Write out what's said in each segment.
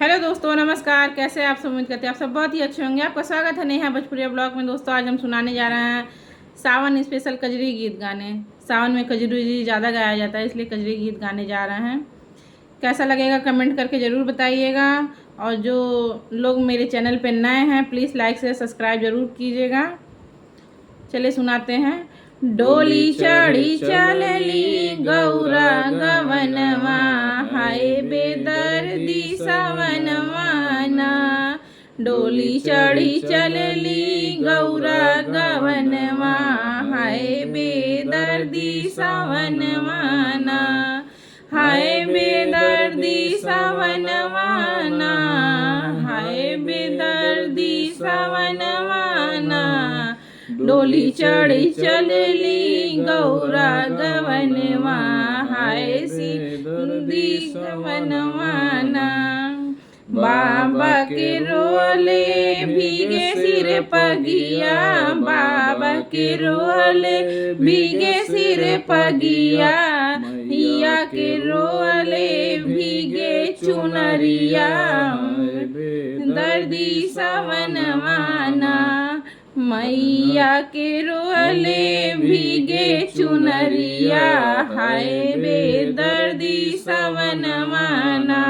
Hello दोस्तों, नमस्कार। कैसे आप सब? उम्मीद करते हैं आप सब बहुत ही अच्छे होंगे। आपका स्वागत है नेहा भोजपुरिया ब्लॉग में। दोस्तों, आज हम सुनाने जा रहे हैं सावन स्पेशल कजरी गीत गाने। सावन में कजरी ज़्यादा गाया जाता है, इसलिए कजरी गीत गाने जा रहे हैं। कैसा लगेगा कमेंट करके ज़रूर बताइएगा। और जो लोग मेरे चैनल पर नए हैं, प्लीज़ लाइक से सब्सक्राइब ज़रूर कीजिएगा। चलिए सुनाते हैं। डोली चढ़ी चलली गौरा गवनवा, हाय बेदर्दी सवनवा ना। डोली चढ़ी चलली गौरा गवनवा, हाय बेदर्दी सवनवा ना। हाय बेदर्दी सवनवा ना, हाय बेदर्दी सवनवा ना। डोली चढ़ी चलली गौरा गवनवा, हाय सिंधी गवनवा ना। बाबा के रोले भीगे सिर पगिया, बाबा के रोले भीगे सिर पगिया। मैया के रोले भीगे चुनरिया, दर्दी सवनवा ना। मैया के रोले भीगे चुनरिया, हाय बेदर्दी सवनवा ना।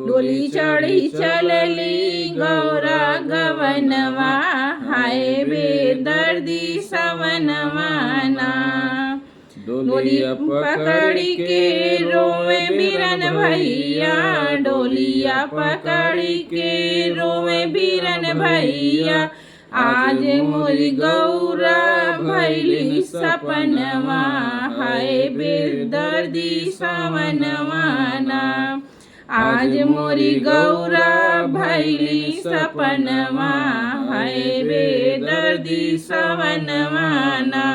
डोली चढ़ी चलली गौरा गवनवा, हाय बेदर्दी सवनवा ना। डोलिया पकड़ी के रोवे बीरन भैया, डोलिया पकड़ी के रोवे बीरन भैया। आज मोरी गौरा भैली सपनवा, हाय बेदर्दी सवनवा ना। आज मोरी गौरा भैली सपनवा, हाय बेदर्दी सवनवा ना।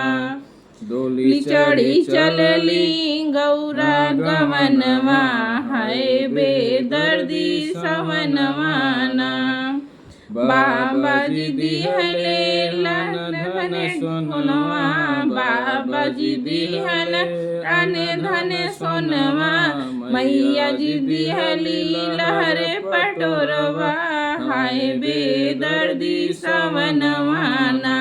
डोली चढ़ी चलली गौरा गवनवा, हाय बेदर्दी सवनवा ना। बाबा जी दिहले धन सोनवा, बाबा जी दिहले धन सोनवा। मैया जी दिहली लहरे पटोरवा, हाय बेदर्दी सवनवा ना।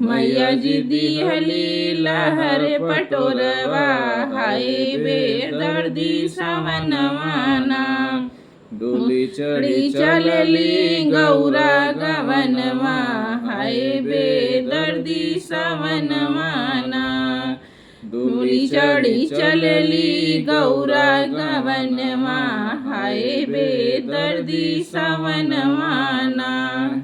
मैया जी दिहली लहरे पटोरवा, हाय बेदर्दी सवनवा ना। डोली चढ़ी चलली गौरा गवनवा, हाय बेदर्दी सवनवा ना। डोली चढ़ी चलली गौरा गवनवा, हाय बेदर्दी सवनवा ना।